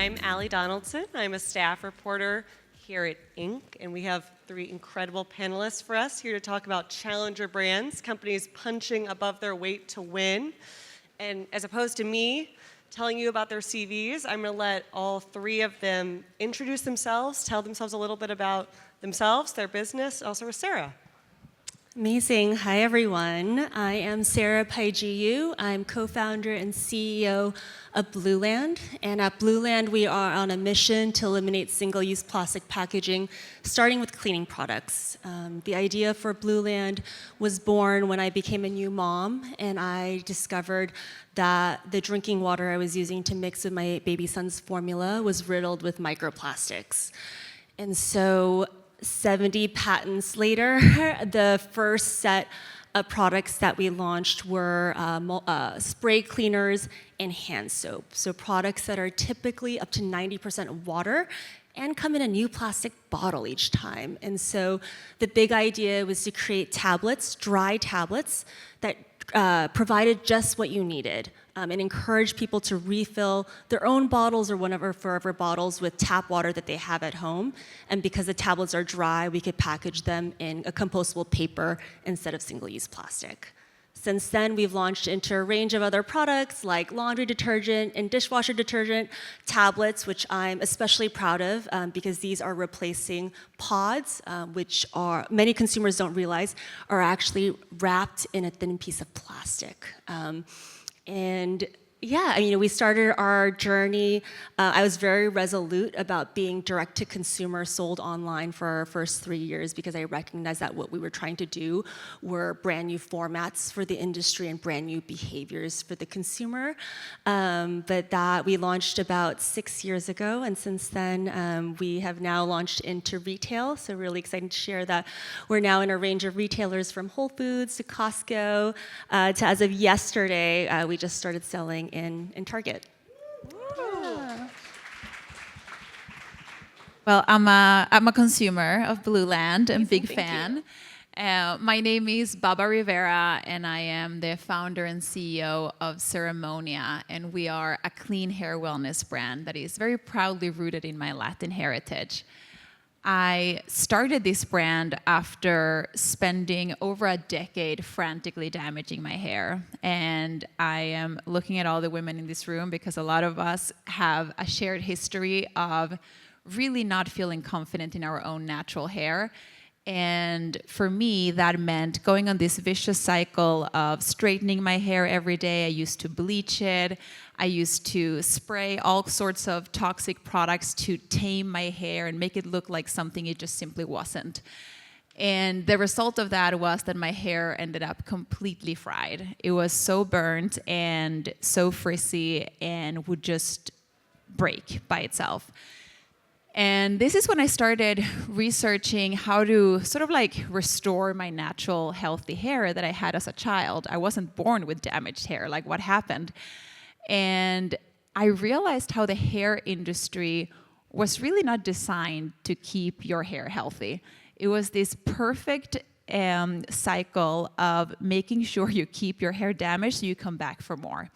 I'm Allie Donaldson. I'm a staff reporter here at Inc., and we have three incredible panelists for us here to talk about challenger brands, companies punching above their weight to win. And as opposed to me telling you about their CVs, I'm going to let all three of them introduce themselves, tell themselves a little bit about themselves, their business. Also with Sarah. Amazing. Hi, everyone. I am Sarah Paiji Yoo. I'm co-founder and CEO of Blueland. And at Blueland, we are on a mission to eliminate single-use plastic packaging, starting with cleaning products. The idea for Blueland was born when I became a new mom, and I discovered that the drinking water I was using to mix with my baby son's formula was riddled with microplastics. And so 70 patents later, the first set of products that we launched were spray cleaners and hand soap. So products that are typically up to 90% water and come in a new plastic bottle each time. And so the big idea was to create tablets, dry tablets, that provided just what you needed, and encourage people to refill their own bottles or whatever forever bottles with tap water that they have at home. And because the tablets are dry, we could package them in a compostable paper instead of single-use plastic. Since then, we've launched into a range of other products like laundry detergent and dishwasher detergent, tablets, which I'm especially proud of because these are replacing pods, which are, many consumers don't realize, are actually wrapped in a thin piece of plastic. And yeah, we started our journey. I was very resolute about being direct to consumer, sold online for our first 3 years because I recognized that what we were trying to do were brand new formats for the industry and brand new behaviors for the consumer. But that we launched about 6 years ago, and since then we have now launched into retail. So really excited to share that we're now in a range of retailers from Whole Foods to Costco to, as of yesterday, we just started selling in Target. Yeah. Well, I'm a consumer of Blueland and big fan. My name is Baba Rivera, and I am the founder and CEO of Ceremonia, and we are a clean hair wellness brand that is very proudly rooted in my Latin heritage. I started this brand after spending over a decade frantically damaging my hair. And I am looking at all the women in this room because a lot of us have a shared history of really not feeling confident in our own natural hair. And for me, that meant going on this vicious cycle of straightening my hair every day. I used to bleach it. I used to spray all sorts of toxic products to tame my hair and make it look like something it just simply wasn't. And the result of that was that my hair ended up completely fried. It was so burnt and so frizzy and would just break by itself. And this is when I started researching how to sort of like restore my natural healthy hair that I had as a child. I wasn't born with damaged hair, like what happened? And I realized how the hair industry was really not designed to keep your hair healthy. It was this perfect cycle of making sure you keep your hair damaged so you come back for more.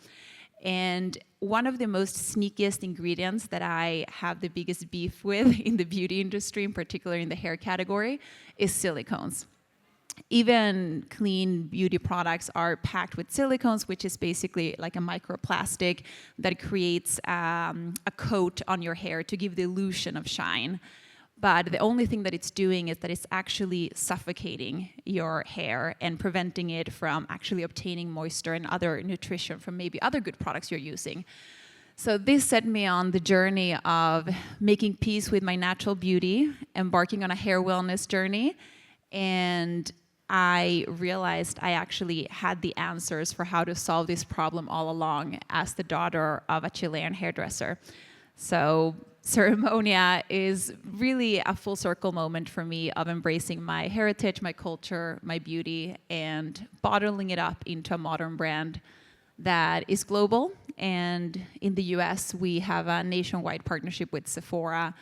And one of the most sneakiest ingredients that I have the biggest beef with in the beauty industry, in particular in the hair category, is silicones. Even clean beauty products are packed with silicones, which is basically like a microplastic that creates a coat on your hair to give the illusion of shine. But the only thing that it's doing is that it's actually suffocating your hair and preventing it from actually obtaining moisture and other nutrition from maybe other good products you're using. So this set me on the journey of making peace with my natural beauty, embarking on a hair wellness journey, and I realized I actually had the answers for how to solve this problem all along as the daughter of a Chilean hairdresser. So Ceremonia is really a full circle moment for me of embracing my heritage, my culture, my beauty, and bottling it up into a modern brand that is global. And in the US, we have a nationwide partnership with Sephora,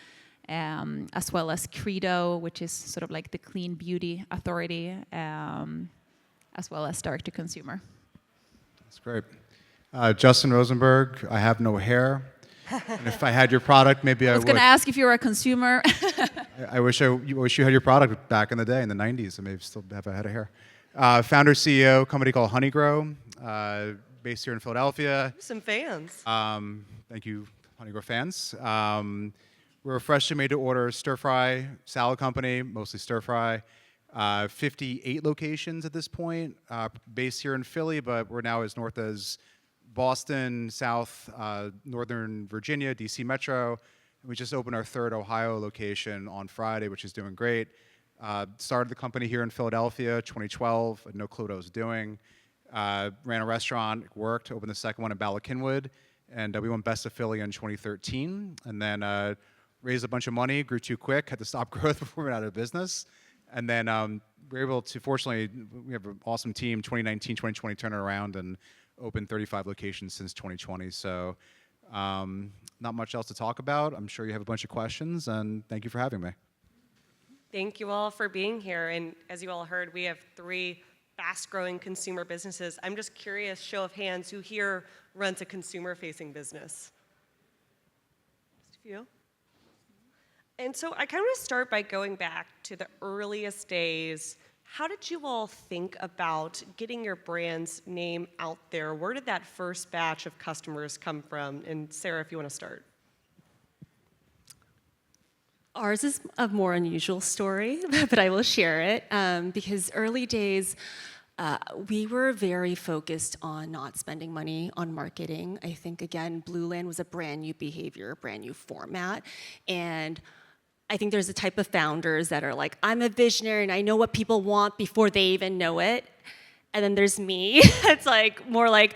as well as Credo, which is sort of like the clean beauty authority, as well as direct to consumer. That's great. Justin Rosenberg, I have no hair. And if I had your product, maybe I I was would. going to ask if you're a consumer. I wish you had your product back in the day, in the 90s, and maybe still have a head of hair. Founder, CEO, company called Honeygrow, based here in Philadelphia. Some fans. Thank you, Honeygrow fans. We're a freshly made to order stir fry salad company, mostly stir fry. 58 locations at this point, based here in Philly, but we're now as north as Boston, South, Northern Virginia, DC Metro. We just opened our third Ohio location on Friday, which is doing great. Started the company here in Philadelphia, 2012. Had no clue what I was doing. Ran a restaurant, worked, opened the second one in Bala Cynwyd, and we won Best of Philly in 2013. And then raised a bunch of money, grew too quick, had to stop growth before we went out of business. And then we were able to, fortunately, we have an awesome team, 2019, 2020 turn it around and opened 35 locations since 2020. So not much else to talk about. I'm sure you have a bunch of questions, and thank you for having me. Thank you all for being here. And as you all heard, we have 3 fast-growing consumer businesses. I'm just curious, show of hands, who here runs a consumer-facing business? Just a few. And so I kind of want to start by going back to the earliest days. How did you all think about getting your brand's name out there? Where did that first batch of customers come from? And Sarah, if you want to start. Ours is a more unusual story, but I will share it because early days, we were very focused on not spending money on marketing. I think, again, Blueland was a brand new behavior, brand new format, and I think there's a type of founders that are like, I'm a visionary and I know what people want before they even know it. And then there's me. It's like more like,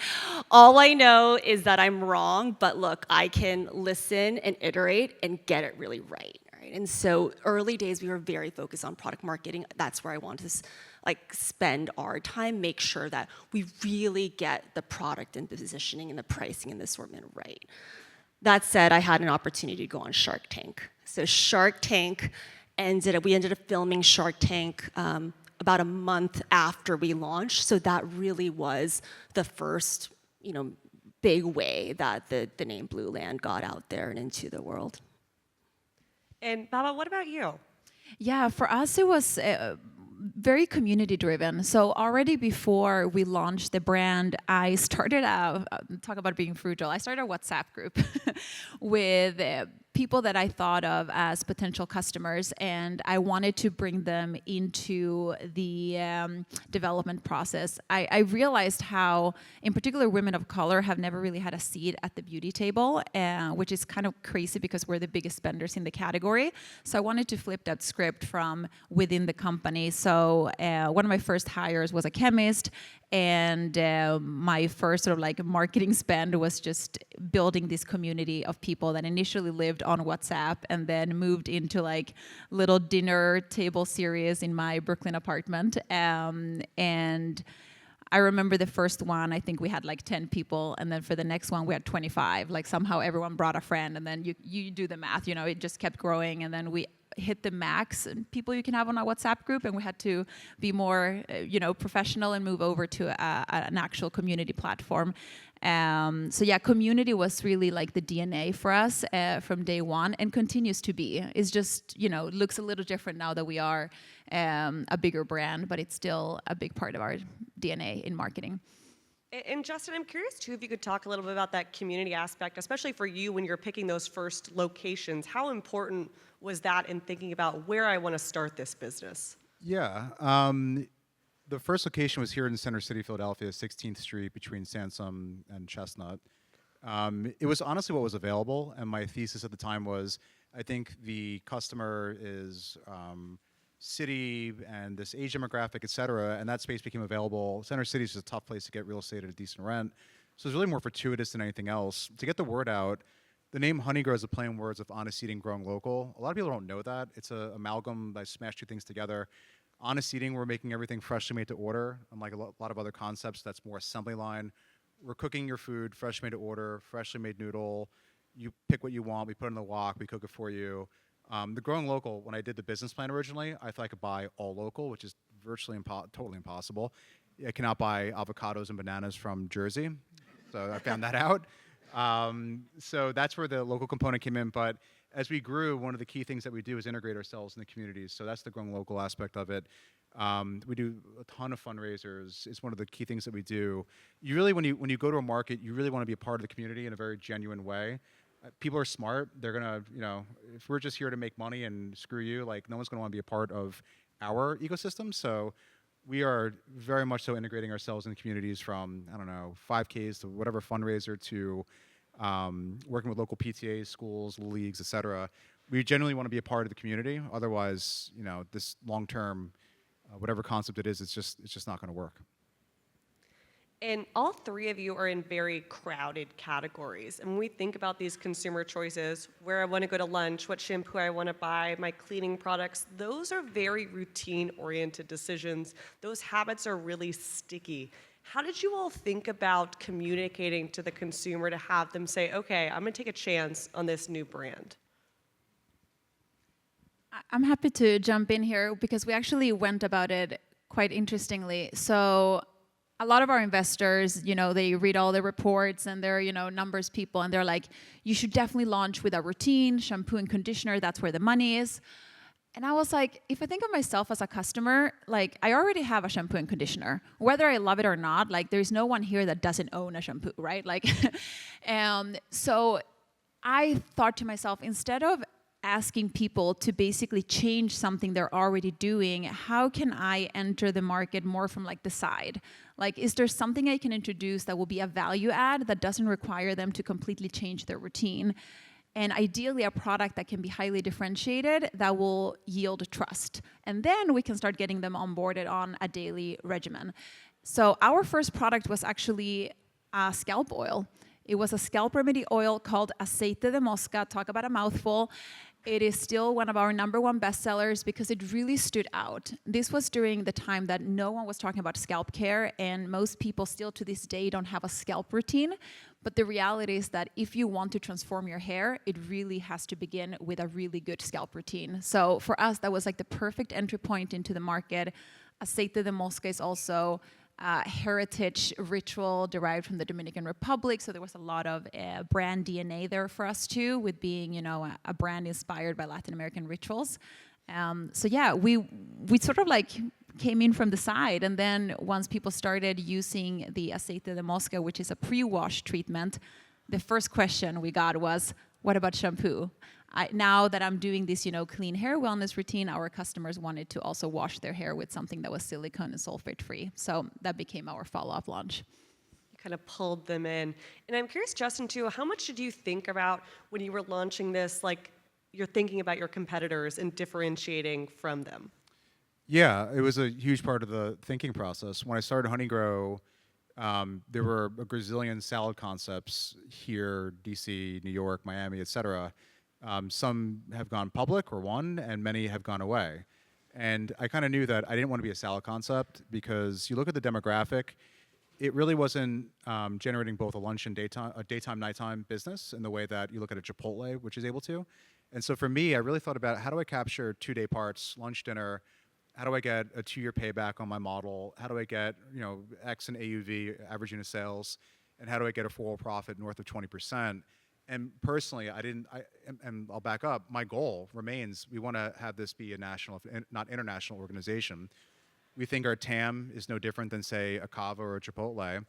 all I know is that I'm wrong, but look, I can listen and iterate and get it really right. And so early days, we were very focused on product marketing. That's where I wanted to spend our time, make sure that we really get the product and the positioning and the pricing and the assortment right. That said, I had an opportunity to go on Shark Tank. So Shark Tank we ended up filming Shark Tank about a month after we launched. So that really was the first, big way that the name Blueland got out there and into the world. And Baba, what about you? Yeah, for us, it was very community driven. So already before we launched the brand, I started talk about being frugal. I started a WhatsApp group with people that I thought of as potential customers, and I wanted to bring them into the development process. I realized how, in particular, women of color have never really had a seat at the beauty table, which is kind of crazy because we're the biggest spenders in the category. So I wanted to flip that script from within the company. So one of my first hires was a chemist, and my first sort of marketing spend was just building this community of people that initially lived on WhatsApp and then moved into little dinner table series in my Brooklyn apartment. And I remember the first one, I think we had 10 people, and then for the next one we had 25. Somehow everyone brought a friend, and then you do the math, it just kept growing, and then we hit the max and people you can have on our WhatsApp group, and we had to be more, professional and move over to an actual community platform. So yeah, community was really the DNA for us from day one, and continues to be. It's just, looks a little different now that we are a bigger brand, but it's still a big part of our DNA in marketing. And Justin, I'm curious too if you could talk a little bit about that community aspect, especially for you when you're picking those first locations. How important was that in thinking about where I want to start this business? Yeah. The first location was here in Center City, Philadelphia, 16th Street between Sansom and Chestnut. It was honestly what was available, and my thesis at the time was, I think the customer is city and this age demographic, et cetera, and that space became available. Center City is a tough place to get real estate at a decent rent, so it's really more fortuitous than anything else. To get the word out, the name Honeygrow is a play on words of honest eating, growing local. A lot of people don't know that. It's an amalgam. I smashed 2 things together. Honest eating, we're making everything freshly made to order. Unlike a lot of other concepts, that's more assembly line. We're cooking your food, fresh made to order, freshly made noodle. You pick what you want. We put it in the wok. We cook it for you. The growing local, when I did the business plan originally, I thought I could buy all local, which is virtually totally impossible. I cannot buy avocados and bananas from Jersey, so I found that out. So that's where the local component came in. But as we grew, one of the key things that we do is integrate ourselves in the communities. So that's the growing local aspect of it. We do a ton of fundraisers. It's one of the key things that we do. You really, when you go to a market, you really want to be a part of the community in a very genuine way. People are smart. They're gonna, if we're just here to make money and screw you, like no one's gonna want to be a part of our ecosystem. So we are very much so integrating ourselves in communities from, I don't know, 5Ks to whatever fundraiser to working with local PTAs, schools, leagues, et cetera. We generally want to be a part of the community. Otherwise, this long-term, whatever concept it is, it's just not going to work. And all three of you are in very crowded categories. And when we think about these consumer choices, where I want to go to lunch, what shampoo I want to buy, my cleaning products, those are very routine-oriented decisions. Those habits are really sticky. How did you all think about communicating to the consumer to have them say, okay, I'm going to take a chance on this new brand? I'm happy to jump in here because we actually went about it quite interestingly. So a lot of our investors, they read all the reports and they're, numbers people, and they're like, you should definitely launch with a routine, shampoo and conditioner, that's where the money is. And I was like, if I think of myself as a customer, like I already have a shampoo and conditioner. Whether I love it or not, like there's no one here that doesn't own a shampoo, right? Like, so I thought to myself, instead of asking people to basically change something they're already doing, how can I enter the market more from like the side? Like, is there something I can introduce that will be a value add that doesn't require them to completely change their routine? And ideally a product that can be highly differentiated that will yield trust. And then we can start getting them onboarded on a daily regimen. So our first product was actually a scalp oil. It was a scalp remedy oil called Aceite de Mosca. Talk about a mouthful. It is still one of our #1 bestsellers because it really stood out. This was during the time that no one was talking about scalp care, and most people still to this day don't have a scalp routine. But the reality is that if you want to transform your hair, it really has to begin with a really good scalp routine. So for us, that was like the perfect entry point into the market. Aceite de Mosca is also heritage ritual derived from the Dominican Republic, so there was a lot of brand DNA there for us too, with being a brand inspired by Latin American rituals. So yeah, we sort of like came in from the side, and then once people started using the Aceite de Mosca, which is a pre-wash treatment, the first question we got was, what about shampoo? Now that I'm doing this, clean hair wellness routine, our customers wanted to also wash their hair with something that was silicone and sulfate free. So that became our follow-up launch. You kind of pulled them in. And I'm curious, Justin, too, how much did you think about when you were launching this, like you're thinking about your competitors and differentiating from them? Yeah, it was a huge part of the thinking process. When I started honeygrow, there were a gazillion salad concepts here, DC, New York, Miami, et cetera. Some have gone public or won, and many have gone away. And I kind of knew that I didn't want to be a salad concept because you look at the demographic, it really wasn't generating both a lunch and daytime, nighttime business in the way that you look at a Chipotle, which is able to. And so for me, I really thought about how do I capture 2-day parts, lunch, dinner. How do I get a 2-year payback on my model? How do I get X in AUV, average unit sales, and how do I get a forward profit north of 20%? And personally, and I'll back up, my goal remains we want to have this be a national, not international organization. We think our TAM is no different than, say, a Cava or a Chipotle.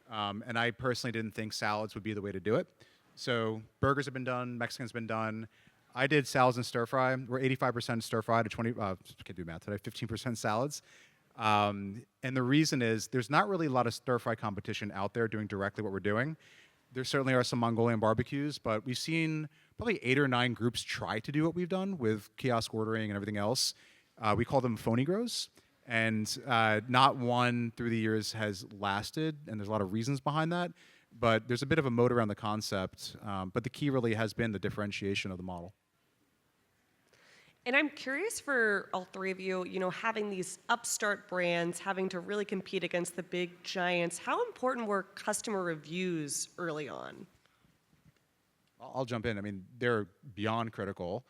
And I personally didn't think salads would be the way to do it. So burgers have been done, Mexican's been done. I did salads and stir fry. We're 85% stir fry to 20, can't do math today, 15% salads. And the reason is there's not really a lot of stir fry competition out there doing directly what we're doing. There certainly are some Mongolian barbecues, but we've seen probably 8 or 9 groups try to do what we've done with kiosk ordering and everything else. We call them phony grows, and not one through the years has lasted, and there's a lot of reasons behind that, but there's a bit of a moat around the concept, but the key really has been the differentiation of the model. And I'm curious for all three of you, having these upstart brands, having to really compete against the big giants, how important were customer reviews early on? I'll jump in. I mean, they're beyond critical.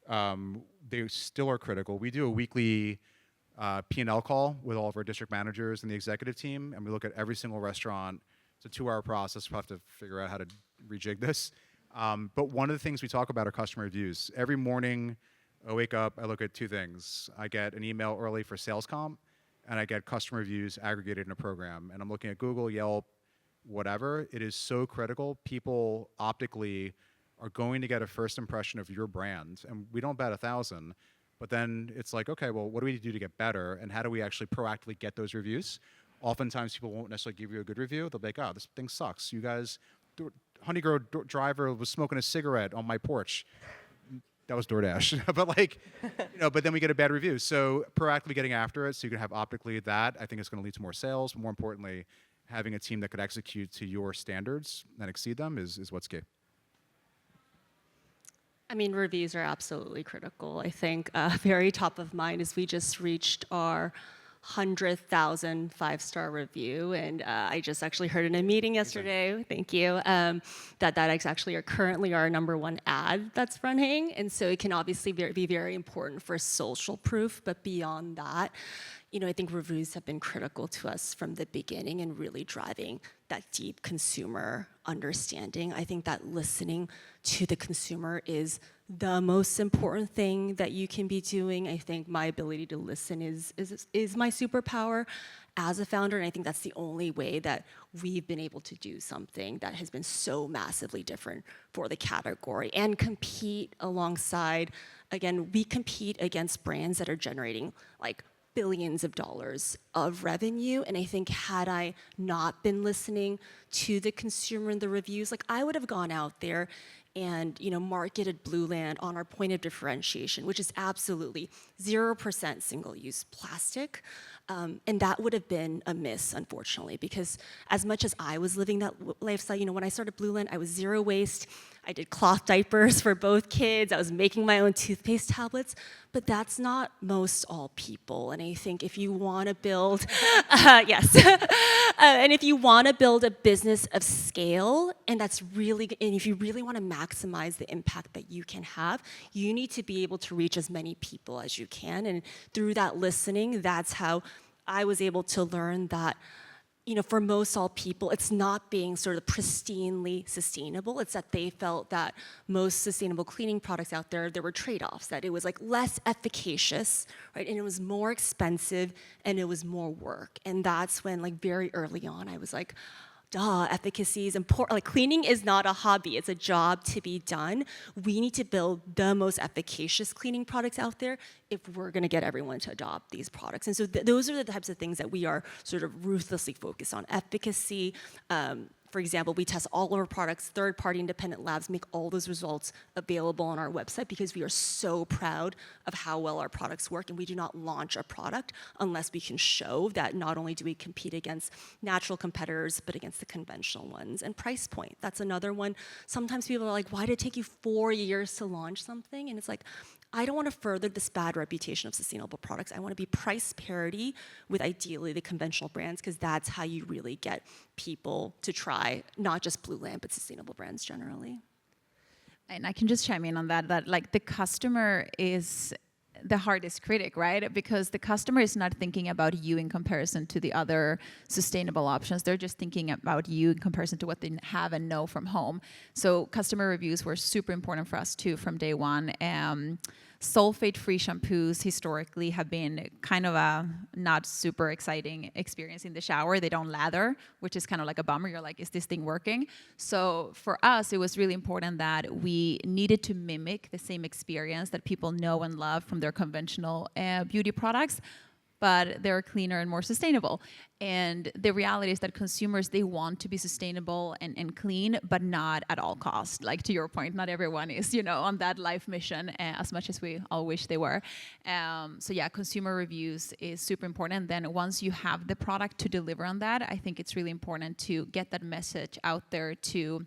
They still are critical. We do a weekly P&L call with all of our district managers and the executive team, and we look at every single restaurant. It's It's a 2-hour process. We'll have to figure out how to rejig this. But one of the things we talk about are customer reviews. Every morning, I wake up, I look at 2 things. I get an email early for sales comp, and I get customer reviews aggregated in a program. And I'm looking at Google, Yelp, whatever. It is so critical. People optically are going to get a first impression of your brand. And we don't bat 1,000. But then it's like, okay, well, what do we do to get better? And how do we actually proactively get those reviews? Oftentimes, people won't necessarily give you a good review. They'll be like, oh, this thing sucks. You guys, honeygrow driver was smoking a cigarette on my porch. That was DoorDash. But like, but then we get a bad review. So proactively getting after it so you can have optically that, I think it's going to lead to more sales. More importantly, having a team that could execute to your standards and exceed them is what's key. I mean, reviews are absolutely critical. I think very top of mind is we just reached our 100,000 5-star review, and I just actually heard in a meeting yesterday, thank you, that is actually currently our #1 ad that's running, and so it can obviously be very important for social proof, but beyond that, I think reviews have been critical to us from the beginning and really driving that deep consumer understanding. I think that listening to the consumer is the most important thing that you can be doing. I think my ability to listen is my superpower as a founder, and I think that's the only way that we've been able to do something that has been so massively different for the category and compete alongside, again, we compete against brands that are generating like billions of dollars of revenue. And I think had I not been listening to the consumer and the reviews, like I would have gone out there and marketed Blueland on our point of differentiation, which is absolutely 0% single-use plastic. And that would have been a miss, unfortunately, because as much as I was living that lifestyle, when I started Blueland, I was zero waste. I did cloth diapers for both kids. I was making my own toothpaste tablets, but that's not most all people. And I think if you want to build, yes, and if you want to build a business of scale, and if you really want to maximize the impact that you can have, you need to be able to reach as many people as you can. And through that listening, that's how I was able to learn that for most all people, it's not being sort of pristinely sustainable. It's that they felt that most sustainable cleaning products out there were trade-offs, that it was like less efficacious, right? And it was more expensive and it was more work. And that's when like very early on, I was like, duh, efficacy is important. Like cleaning is not a hobby, it's a job to be done. We need to build the most efficacious cleaning products out there if we're gonna get everyone to adopt these products. And so those are the types of things that we are sort of ruthlessly focused on. Efficacy, for example, we test all of our products, third-party independent labs make all those results available on our website because we are so proud of how well our products work, and we do not launch a product unless we can show that not only do we compete against natural competitors, but against the conventional ones. And price point, that's another one. Sometimes people are like, why did it take you 4 years to launch something? And it's like, I don't want to further this bad reputation of sustainable products. I want to be price parity with ideally the conventional brands because that's how you really get people to try not just Blueland, but sustainable brands generally. And I can just chime in on that like the customer is the hardest critic, right? Because the customer is not thinking about you in comparison to the other sustainable options. They're just thinking about you in comparison to what they have and know from home. So customer reviews were super important for us too from day one. Sulfate-free shampoos historically have been kind of a not super exciting experience in the shower. They don't lather, which is kind of like a bummer. You're like, is this thing working? So for us, it was really important that we needed to mimic the same experience that people know and love from their conventional beauty products, but they're cleaner and more sustainable. And the reality is that consumers, they want to be sustainable and clean, but not at all costs. Like to your point, not everyone is, on that life mission as much as we all wish they were. So yeah, consumer reviews is super important. And then once you have the product to deliver on that, I think it's really important to get that message out there to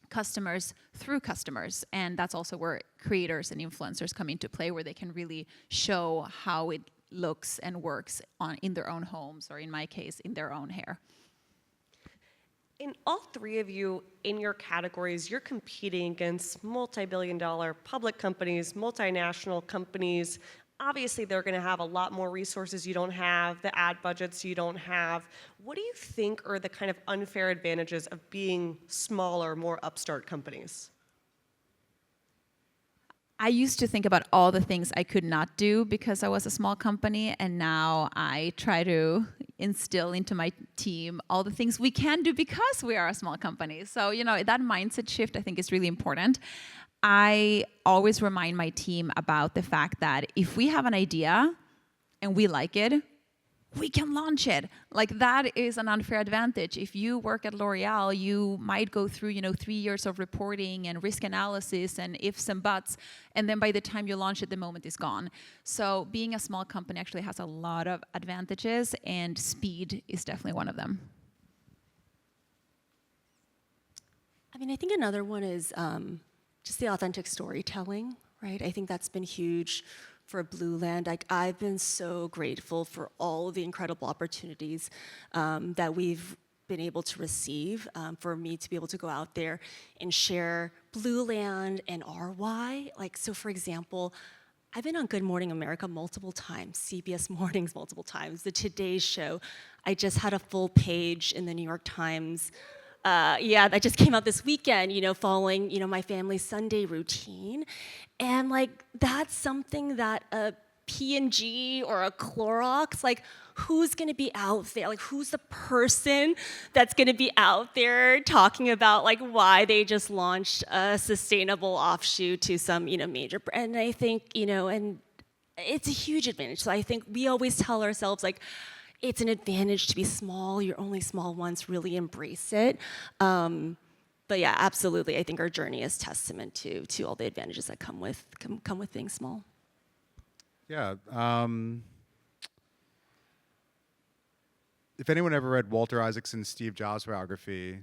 customers through customers. And that's also where creators and influencers come into play, where they can really show how it looks and works in their own homes, or in my case, in their own hair. In all three of you, in your categories, you're competing against multi-billion-dollar public companies, multinational companies. obviously they're going to have a lot more resources you don't have, the ad budgets you don't have. What do you think are the kind of unfair advantages of being smaller, more upstart companies? I used to think about all the things I could not do because I was a small company, and now I try to instill into my team all the things we can do because we are a small company. So, that mindset shift I think is really important. I always remind my team about the fact that if we have an idea and we like it, we can launch it. Like, that is an unfair advantage. If you work at L'Oreal, you might go through, 3 years of reporting and risk analysis and ifs and buts, and then by the time you launch it, the moment is gone. So being a small company actually has a lot of advantages, and speed is definitely one of them. I mean, I think another one is just the authentic storytelling, right? I think that's been huge for Blueland. Like, I've been so grateful for all of the incredible opportunities that we've been able to receive, for me to be able to go out there and share Blueland and our why. Like, so for example, I've been on Good Morning America multiple times, CBS Mornings multiple times, the Today Show. I just had a full page in the New York Times. That just came out this weekend, following, my family's Sunday routine. And like, that's something that a P&G or a Clorox, like, who's gonna be out there? Like, who's the person that's gonna be out there talking about like why they just launched a sustainable offshoot to some, major brand? And I think, and it's a huge advantage. So I think we always tell ourselves, like, it's an advantage to be small. You're only small once. Really embrace it. But yeah, absolutely. I think our journey is testament to all the advantages that come with being small. Yeah. If anyone ever read Walter Isaacson's Steve Jobs biography,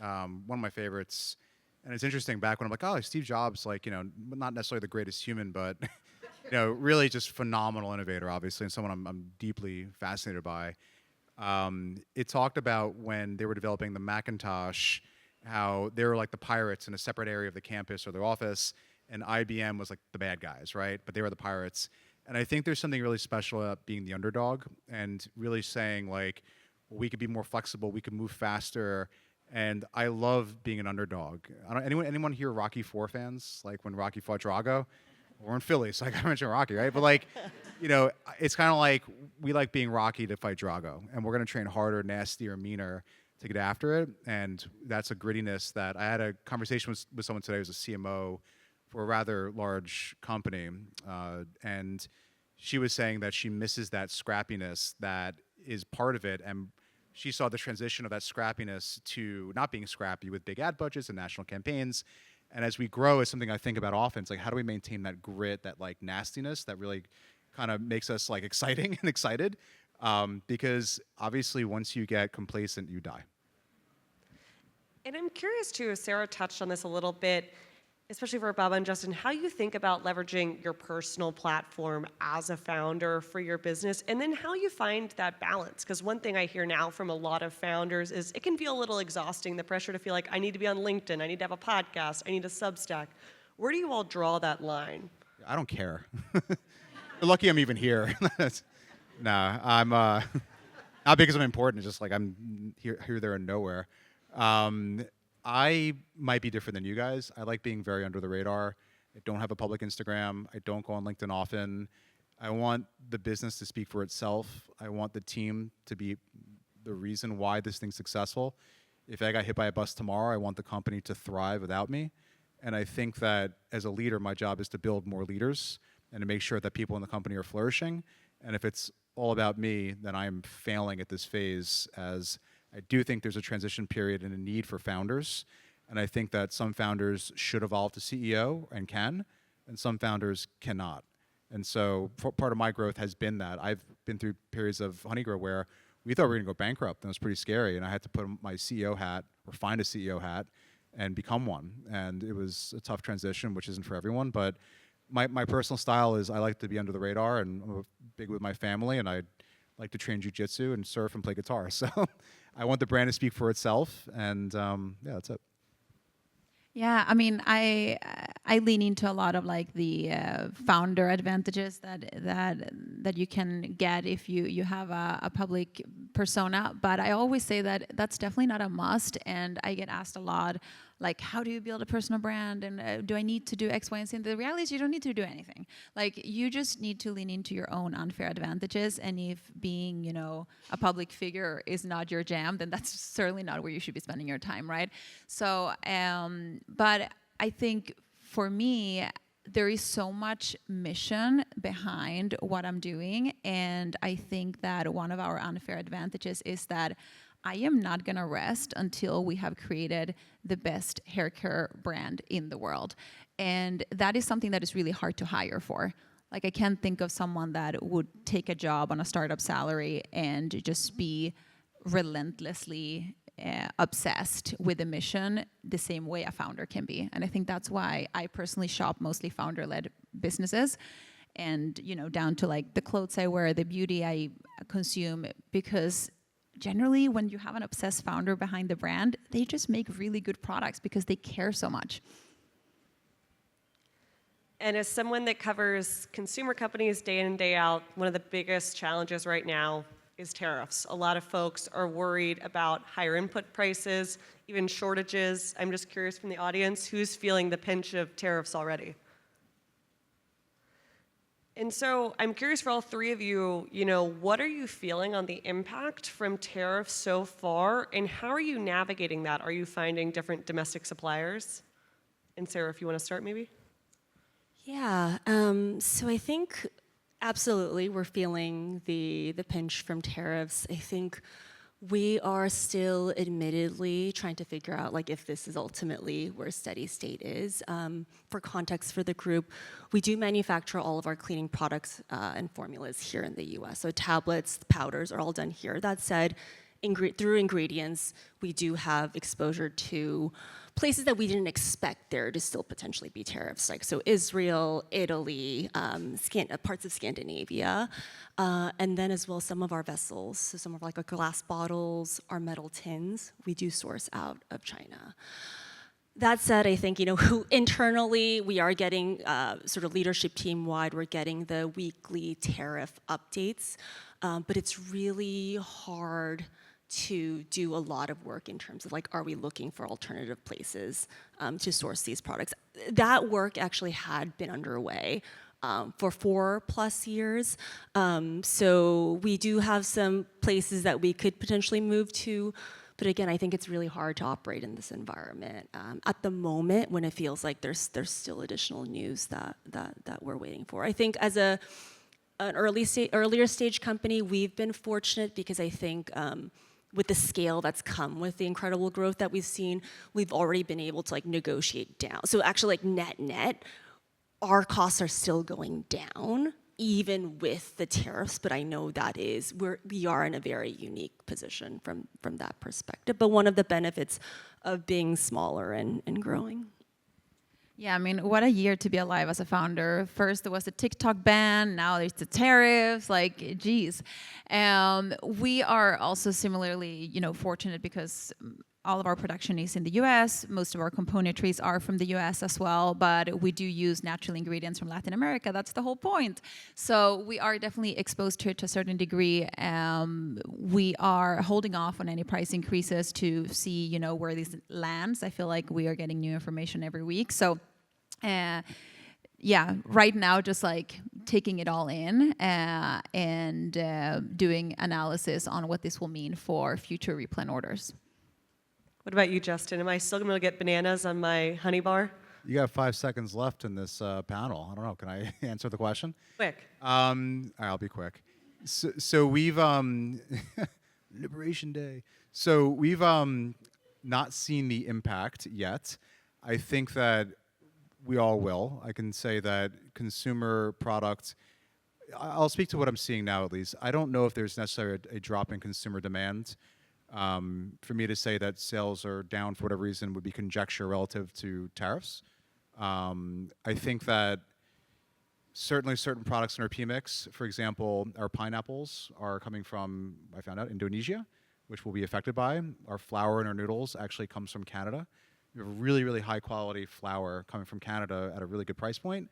one of my favorites, and it's interesting, back when I'm like, oh, Steve Jobs, like, not necessarily the greatest human, but really just phenomenal innovator, obviously, and someone I'm deeply fascinated by. It talked about when they were developing the Macintosh, how they were like the pirates in a separate area of the campus or their office, and IBM was like the bad guys, right? But they were the pirates. And I think there's something really special about being the underdog and really saying, like, we could be more flexible, we could move faster. And I love being an underdog. Anyone here Rocky IV fans? Like when Rocky fought Drago? We're in Philly, so I gotta mention Rocky, right? But like, it's kind of like we like being Rocky to fight Drago, and we're gonna train harder, nastier, meaner to get after it. And that's a grittiness that I had a conversation with someone today who's a CMO for a rather large company, and she was saying that she misses that scrappiness that is part of it, and she saw the transition of that scrappiness to not being scrappy with big ad budgets and national campaigns. And as we grow, it's something I think about often. It's like, how do we maintain that grit, that like nastiness that really kind of makes us like exciting and excited? Because obviously once you get complacent, you die. And I'm curious too, as Sarah touched on this a little bit, especially for Baba and Justin, how you think about leveraging your personal platform as a founder for your business, and then how you find that balance. Because one thing I hear now from a lot of founders is it can feel a little exhausting, the pressure to feel like I need to be on LinkedIn, I need to have a podcast, I need a Substack. Where do you all draw that line? I don't care. You're lucky I'm even here. Nah, I'm not because I'm important, it's just like I'm here, there, and nowhere. I might be different than you guys. I like being very under the radar. I don't have a public Instagram. I don't go on LinkedIn often. I want the business to speak for itself. I want the team to be the reason why this thing's successful. If I got hit by a bus tomorrow, I want the company to thrive without me. And I think that as a leader, my job is to build more leaders and to make sure that people in the company are flourishing. And if it's all about me, then I'm failing at this phase, as I do think there's a transition period and a need for founders. And I think that some founders should evolve to CEO and can, and some founders cannot. And so part of my growth has been that. I've been through periods of honeygrow where we thought we were gonna go bankrupt, and it was pretty scary. And I had to put my CEO hat, or find a CEO hat, and become one. And it was a tough transition, which isn't for everyone. But my personal style is I like to be under the radar, and I'm big with my family, and I like to train jujitsu and surf and play guitar. So I want the brand to speak for itself, and yeah, that's it. Yeah, I mean, I lean into a lot of like the founder advantages that you can get if you have a public persona. But I always say that that's definitely not a must. And I get asked a lot, like, how do you build a personal brand? And do I need to do X, Y, and Z? And the reality is you don't need to do anything. Like, you just need to lean into your own unfair advantages. And if being, a public figure is not your jam, then that's certainly not where you should be spending your time, right? So, but I think for me, there is so much mission behind what I'm doing. And I think that one of our unfair advantages is that I am not going to rest until we have created the best hair care brand in the world. And that is something that is really hard to hire for. Like, I can't think of someone that would take a job on a startup salary and just be relentlessly obsessed with the mission the same way a founder can be. And I think that's why I personally shop mostly founder-led businesses, and down to like the clothes I wear, the beauty I consume, because generally when you have an obsessed founder behind the brand, they just make really good products because they care so much. And as someone that covers consumer companies day in and day out, one of the biggest challenges right now is tariffs. A lot of folks are worried about higher input prices, even shortages. I'm just curious from the audience, who's feeling the pinch of tariffs already? And so I'm curious for all three of you, what are you feeling on the impact from tariffs so far, and how are you navigating that? Are you finding different domestic suppliers? And Sarah, if you want to start maybe? Yeah, so I think absolutely we're feeling the pinch from tariffs. I think we are still admittedly trying to figure out like if this is ultimately where steady state is. For context for the group, we do manufacture all of our cleaning products and formulas here in the US. So tablets, powders are all done here. That said, through ingredients, we do have exposure to places that we didn't expect there to still potentially be tariffs, like so Israel, Italy, parts of Scandinavia, and then as well some of our vessels, so some of like our glass bottles, our metal tins, we do source out of China. That said, I think, internally we are getting sort of leadership team-wide, we're getting the weekly tariff updates, but it's really hard to do a lot of work in terms of like, are we looking for alternative places to source these products? That work actually had been underway for 4+ years. So we do have some places that we could potentially move to, but again, I think it's really hard to operate in this environment at the moment when it feels like there's still additional news that we're waiting for. I think as an earlier stage company, we've been fortunate because I think with the scale that's come with the incredible growth that we've seen, we've already been able to like negotiate down. So actually like net, our costs are still going down even with the tariffs, but I know that we are in a very unique position from that perspective. But one of the benefits of being smaller and growing. Yeah, I mean, what a year to be alive as a founder. First, there was the TikTok ban. Now there's the tariffs. Like, geez. We are also similarly, fortunate because all of our production is in the U.S. Most of our componentries are from the U.S. as well, but we do use natural ingredients from Latin America. That's the whole point. So we are definitely exposed to it to a certain degree. We are holding off on any price increases to see, where this lands. I feel like we are getting new information every week. So, yeah, right now, just like taking it all in and doing analysis on what this will mean for future replen orders. What about you, Justin? Am I still going to get bananas on my honey bar? You got 5 seconds left in this panel. I don't know. Can I answer the question? Quick. All right, I'll be quick. So we've Liberation Day. So we've not seen the impact yet. I think that we all will. I can say that consumer products. I'll speak to what I'm seeing now, at least. I don't know if there's necessarily a drop in consumer demand. For me to say that sales are down for whatever reason would be conjecture relative to tariffs. I think that certainly certain products in our P-mix, for example, our pineapples are coming from, I found out, Indonesia, which will be affected by. Our flour and our noodles actually comes from Canada. we have a really, really high quality flower coming from Canada at a really good price point.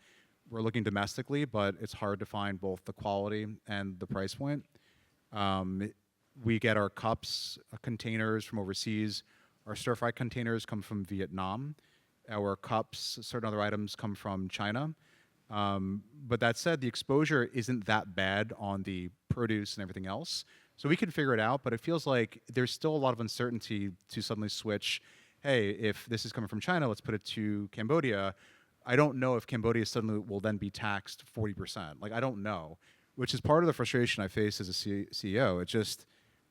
We're looking domestically, but it's hard to find both the quality and the price point. We get our cups, containers from overseas. Our stir-fry containers come from Vietnam. Our cups, certain other items come from China. But that said, the exposure isn't that bad on the produce and everything else. So we can figure it out, but it feels like there's still a lot of uncertainty to suddenly switch. Hey, if this is coming from China, let's put it to Cambodia. I don't know if Cambodia suddenly will then be taxed 40%. Like, I don't know, which is part of the frustration I face as a CEO. It just,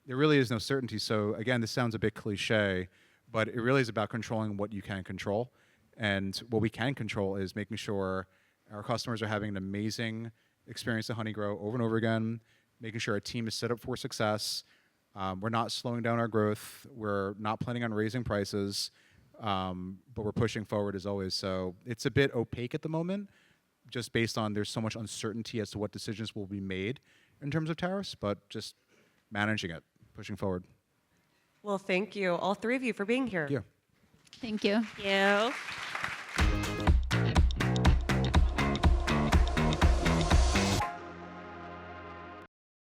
there really is no certainty. So again, this sounds a bit cliche, but it really is about controlling what you can control. And what we can control is making sure our customers are having an amazing experience at honeygrow over and over again, making sure our team is set up for success. We're not slowing down our growth. We're not planning on raising prices, but we're pushing forward as always. So it's a bit opaque at the moment, just based on there's so much uncertainty as to what decisions will be made in terms of tariffs, but just managing it, pushing forward. Well, thank you, all three of you, for being here. Yeah. Thank you. Thank you.